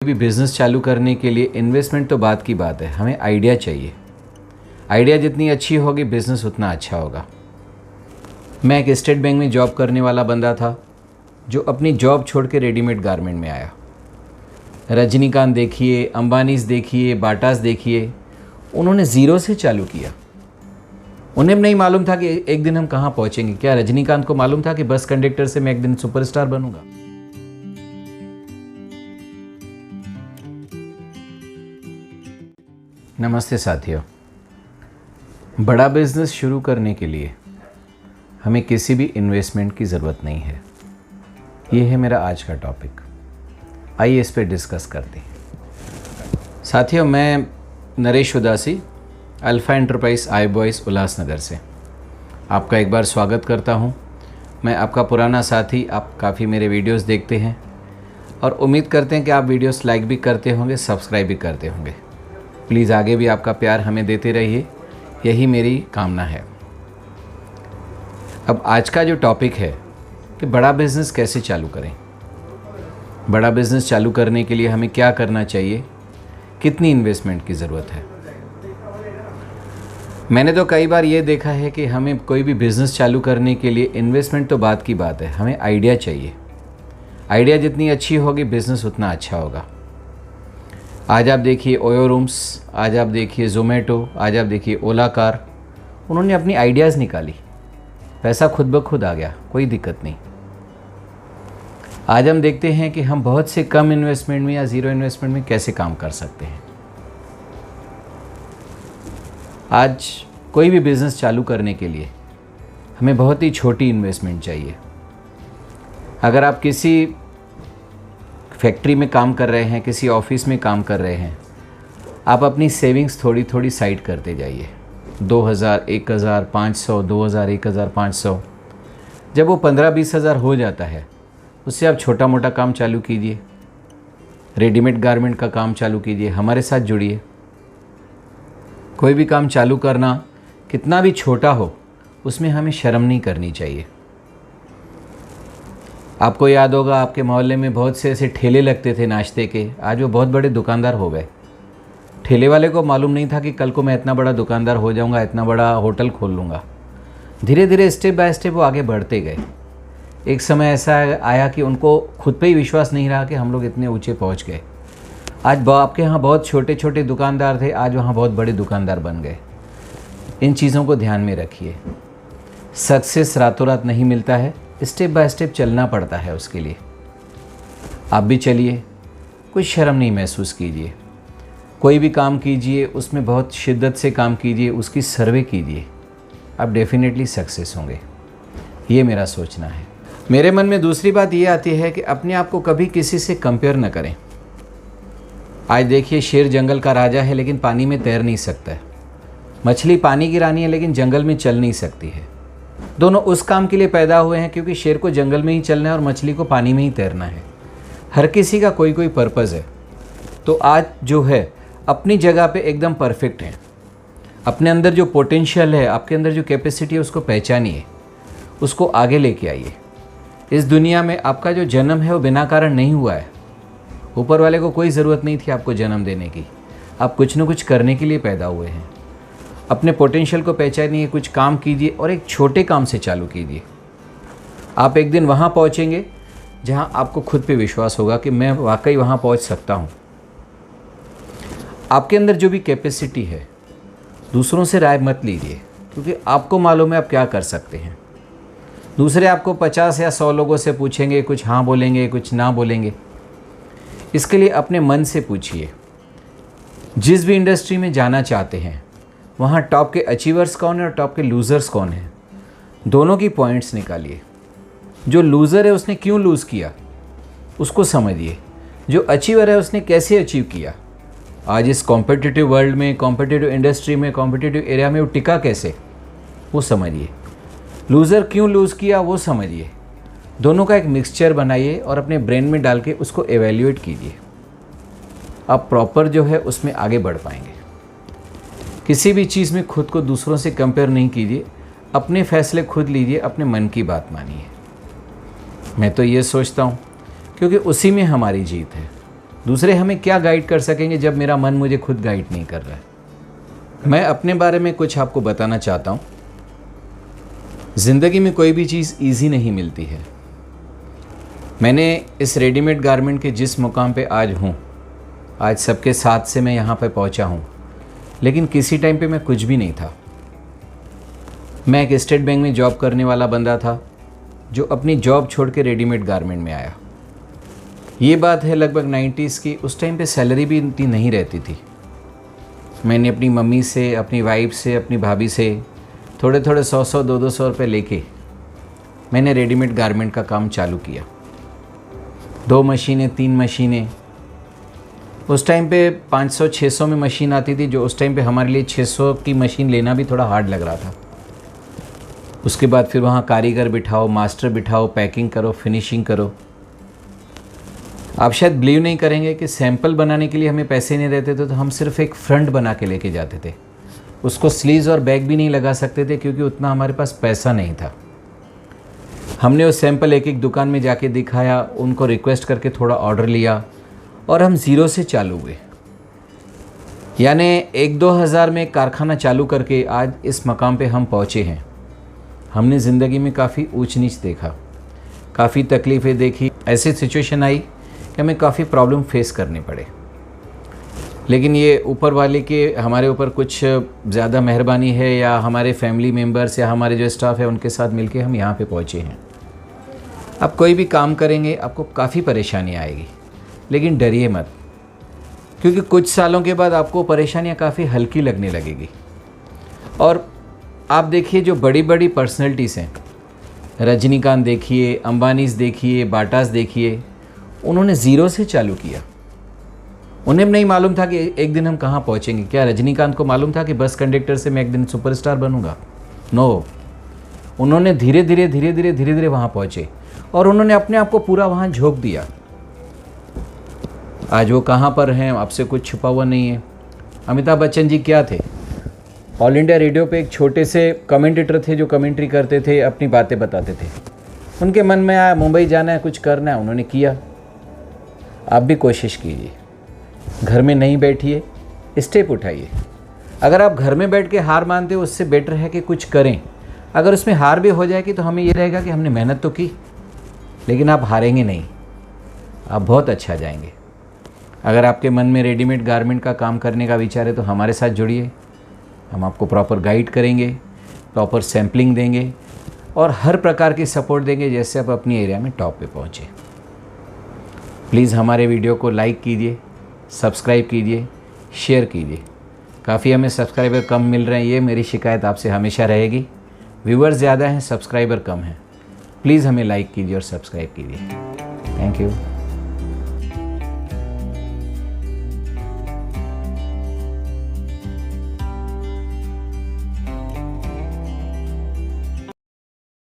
भी बिज़नेस चालू करने के लिए इन्वेस्टमेंट तो बात की बात है, हमें आइडिया चाहिए। आइडिया जितनी अच्छी होगी बिज़नेस उतना अच्छा होगा। मैं एक स्टेट बैंक में जॉब करने वाला बंदा था जो अपनी जॉब छोड़ के रेडीमेड गारमेंट में आया। रजनीकांत देखिए, अंबानीज़ देखिए, बाटास देखिए, उन्होंने ज़ीरो से चालू किया। उन्हें नहीं मालूम था कि एक दिन हम कहाँ पहुँचेंगे। क्या रजनीकांत को मालूम था कि बस कंडक्टर से मैं एक दिन सुपरस्टार बनूंगा? नमस्ते साथियों। बड़ा बिजनेस शुरू करने के लिए हमें किसी भी इन्वेस्टमेंट की ज़रूरत नहीं है। ये है मेरा आज का टॉपिक। आइए इस पर डिस्कस करते हैं। साथियों, मैं नरेश उदासी, अल्फ़ा एंटरप्राइज आई बॉयज़ उल्लासनगर से आपका एक बार स्वागत करता हूँ। मैं आपका पुराना साथी, आप काफ़ी मेरे वीडियोस देखते हैं और उम्मीद करते हैं कि आप वीडियोस लाइक भी करते होंगे, सब्सक्राइब भी करते होंगे। प्लीज़ आगे भी आपका प्यार हमें देते रहिए, यही मेरी कामना है। अब आज का जो टॉपिक है कि बड़ा बिज़नेस कैसे चालू करें। बड़ा बिज़नेस चालू करने के लिए हमें क्या करना चाहिए, कितनी इन्वेस्टमेंट की ज़रूरत है। मैंने तो कई बार ये देखा है कि हमें कोई भी बिज़नेस चालू करने के लिए इन्वेस्टमेंट तो बात की बात है, हमें आइडिया चाहिए। आइडिया जितनी अच्छी होगी बिज़नेस उतना अच्छा होगा। आज आप देखिए ओयो रूम्स, आज आप देखिए ज़ोमैटो, आज आप देखिए ओला कार, उन्होंने अपनी आइडियाज़ निकाली, पैसा खुद ब खुद आ गया, कोई दिक्कत नहीं। आज हम देखते हैं कि हम बहुत से कम इन्वेस्टमेंट में या ज़ीरो इन्वेस्टमेंट में कैसे काम कर सकते हैं। आज कोई भी बिज़नेस चालू करने के लिए हमें बहुत ही छोटी इन्वेस्टमेंट चाहिए। अगर आप किसी फैक्ट्री में काम कर रहे हैं, किसी ऑफिस में काम कर रहे हैं, आप अपनी सेविंग्स थोड़ी थोड़ी साइड करते जाइए। 2000, 1000, 500, 2000, 1000, 500, जब वो 15-20 हज़ार हो जाता है, उससे आप छोटा मोटा काम चालू कीजिए। रेडीमेड गारमेंट का काम चालू कीजिए, हमारे साथ जुड़िए। कोई भी काम चालू करना कितना भी छोटा हो, उसमें हमें शर्म नहीं करनी चाहिए। आपको याद होगा, आपके मोहल्ले में बहुत से ऐसे ठेले लगते थे नाश्ते के, आज वो बहुत बड़े दुकानदार हो गए। ठेले वाले को मालूम नहीं था कि कल को मैं इतना बड़ा दुकानदार हो जाऊंगा, इतना बड़ा होटल खोल लूँगा। धीरे धीरे स्टेप बाय स्टेप वो आगे बढ़ते गए। एक समय ऐसा आया कि उनको खुद पे ही विश्वास नहीं रहा कि हम लोग इतने ऊँचे पहुँच गए। आज आपके यहाँ बहुत छोटे छोटे दुकानदार थे, आज वहाँ बहुत बड़े दुकानदार बन गए। इन चीज़ों को ध्यान में रखिए। सक्सेस रातों रात नहीं मिलता है, स्टेप बाय स्टेप चलना पड़ता है उसके लिए। आप भी चलिए, कोई शर्म नहीं महसूस कीजिए। कोई भी काम कीजिए, उसमें बहुत शिद्दत से काम कीजिए, उसकी सर्वे कीजिए, आप डेफिनेटली सक्सेस होंगे। ये मेरा सोचना है। मेरे मन में दूसरी बात ये आती है कि अपने आप को कभी किसी से कंपेयर न करें। आज देखिए, शेर जंगल का राजा है लेकिन पानी में तैर नहीं सकता है। मछली पानी की रानी है लेकिन जंगल में चल नहीं सकती है। दोनों उस काम के लिए पैदा हुए हैं क्योंकि शेर को जंगल में ही चलना है और मछली को पानी में ही तैरना है। हर किसी का कोई कोई पर्पज़ है। तो आज जो है अपनी जगह पे एकदम परफेक्ट है। अपने अंदर जो पोटेंशियल है, आपके अंदर जो कैपेसिटी है, उसको पहचानिए, उसको आगे लेके आइए। इस दुनिया में आपका जो जन्म है वो बिना कारण नहीं हुआ है। ऊपर वाले को कोई ज़रूरत नहीं थी आपको जन्म देने की। आप कुछ न कुछ करने के लिए पैदा हुए हैं। अपने पोटेंशियल को पहचानिए, कुछ काम कीजिए और एक छोटे काम से चालू कीजिए। आप एक दिन वहाँ पहुँचेंगे जहाँ आपको खुद पे विश्वास होगा कि मैं वाकई वहाँ पहुँच सकता हूँ। आपके अंदर जो भी कैपेसिटी है, दूसरों से राय मत लीजिए, क्योंकि आपको मालूम है आप क्या कर सकते हैं। दूसरे आपको 50 या 100 लोगों से पूछेंगे, कुछ हाँ बोलेंगे, कुछ ना बोलेंगे। इसके लिए अपने मन से पूछिए। जिस भी इंडस्ट्री में जाना चाहते हैं, वहाँ टॉप के अचीवर्स कौन है और टॉप के लूज़र्स कौन हैं, दोनों की पॉइंट्स निकालिए। जो लूज़र है उसने क्यों लूज़ किया, उसको समझिए। जो अचीवर है उसने कैसे अचीव किया। आज इस कॉम्पिटिटिव वर्ल्ड में, कॉम्पिटिटिव इंडस्ट्री में, कॉम्पिटिटिव एरिया में वो टिका कैसे, वो समझिए। लूज़र क्यों लूज़ किया, वो समझिए। दोनों का एक मिक्सचर बनाइए और अपने ब्रेन में डाल के उसको एवेल्यूएट कीजिए। आप प्रॉपर जो है उसमें आगे बढ़ पाएंगे। किसी भी चीज़ में खुद को दूसरों से कंपेयर नहीं कीजिए। अपने फैसले खुद लीजिए, अपने मन की बात मानिए। मैं तो ये सोचता हूँ क्योंकि उसी में हमारी जीत है। दूसरे हमें क्या गाइड कर सकेंगे जब मेरा मन मुझे खुद गाइड नहीं कर रहा है। मैं अपने बारे में कुछ आपको बताना चाहता हूँ। ज़िंदगी में कोई भी चीज़ ईजी नहीं मिलती है। मैंने इस रेडीमेड गारमेंट के जिस मुकाम पे आज हूँ, आज सबके साथ से मैं यहाँ पे पहुँचा हूँ, लेकिन किसी टाइम पे मैं कुछ भी नहीं था। मैं एक स्टेट बैंक में जॉब करने वाला बंदा था जो अपनी जॉब छोड़ के रेडीमेड गारमेंट में आया। ये बात है लगभग 90s की। उस टाइम पे सैलरी भी इतनी नहीं रहती थी। मैंने अपनी मम्मी से, अपनी वाइफ से, अपनी भाभी से थोड़े थोड़े 100-100, 200 रुपये लेके मैंने रेडीमेड गारमेंट का काम चालू किया। 2 मशीनें, 3 मशीनें। उस टाइम पे 500-600 में मशीन आती थी, जो उस टाइम पे हमारे लिए 600 की मशीन लेना भी थोड़ा हार्ड लग रहा था। उसके बाद फिर वहाँ कारीगर बिठाओ, मास्टर बिठाओ, पैकिंग करो, फिनिशिंग करो। आप शायद बिलीव नहीं करेंगे कि सैंपल बनाने के लिए हमें पैसे नहीं रहते थे, तो हम सिर्फ एक फ्रंट बना के लेके जाते थे। उसको स्लीव्स और बैग भी नहीं लगा सकते थे क्योंकि उतना हमारे पास पैसा नहीं था। हमने वो सैंपल एक एक दुकान में जाके दिखाया, उनको रिक्वेस्ट करके थोड़ा ऑर्डर लिया और हम ज़ीरो से चालू हुए। यानी 1-2 हज़ार में एक कारखाना चालू करके आज इस मकाम पे हम पहुँचे हैं। हमने ज़िंदगी में काफ़ी ऊंच नीच देखा, काफ़ी तकलीफ़ें देखी। ऐसी सिचुएशन आई कि हमें काफ़ी प्रॉब्लम फेस करने पड़े, लेकिन ये ऊपर वाले के हमारे ऊपर कुछ ज़्यादा मेहरबानी है, या हमारे फैमिली मेम्बर्स या हमारे जो स्टाफ है उनके साथ मिलके हम यहाँ पे पहुँचे हैं। आप कोई भी काम करेंगे आपको काफ़ी परेशानी आएगी, लेकिन डरिए मत, क्योंकि कुछ सालों के बाद आपको परेशानियाँ काफ़ी हल्की लगने लगेगी। और आप देखिए जो बड़ी बड़ी पर्सनैलिटीज़ हैं, रजनीकांत देखिए, अंबानीज़ देखिए, बाटास देखिए, उन्होंने ज़ीरो से चालू किया। उन्हें नहीं मालूम था कि एक दिन हम कहाँ पहुँचेंगे। क्या रजनीकांत को मालूम था कि बस कंडक्टर से मैं एक दिन सुपरस्टार बनूंगा? नो। उन्होंने धीरे धीरे वहाँ पहुँचे और उन्होंने अपने आप को पूरा वहाँ झोंक दिया। आज वो कहाँ पर हैं, आपसे कुछ छुपा हुआ नहीं है। अमिताभ बच्चन जी क्या थे? ऑल इंडिया रेडियो पे एक छोटे से कमेंटेटर थे जो कमेंट्री करते थे, अपनी बातें बताते थे। उनके मन में आया मुंबई जाना है, कुछ करना है, उन्होंने किया। आप भी कोशिश कीजिए, घर में नहीं बैठिए, स्टेप उठाइए। अगर आप घर में बैठ के हार मानते हो, उससे बेटर है कि कुछ करें। अगर उसमें हार भी हो जाएगी तो हमें ये रहेगा कि हमने मेहनत तो की, लेकिन आप हारेंगे नहीं, आप बहुत अच्छा जाएंगे। अगर आपके मन में रेडीमेड गारमेंट का काम करने का विचार है तो हमारे साथ जुड़िए। हम आपको प्रॉपर गाइड करेंगे, प्रॉपर सैम्पलिंग देंगे और हर प्रकार की सपोर्ट देंगे, जैसे आप अपनी एरिया में टॉप पे पहुँचे। प्लीज़ हमारे वीडियो को लाइक कीजिए, सब्सक्राइब कीजिए, शेयर कीजिए। काफ़ी हमें सब्सक्राइबर कम मिल रहे हैं, ये मेरी शिकायत आपसे हमेशा रहेगी। व्यूअर्स ज़्यादा हैं, सब्सक्राइबर कम हैं। प्लीज़ हमें लाइक कीजिए और सब्सक्राइब कीजिए। Thank you.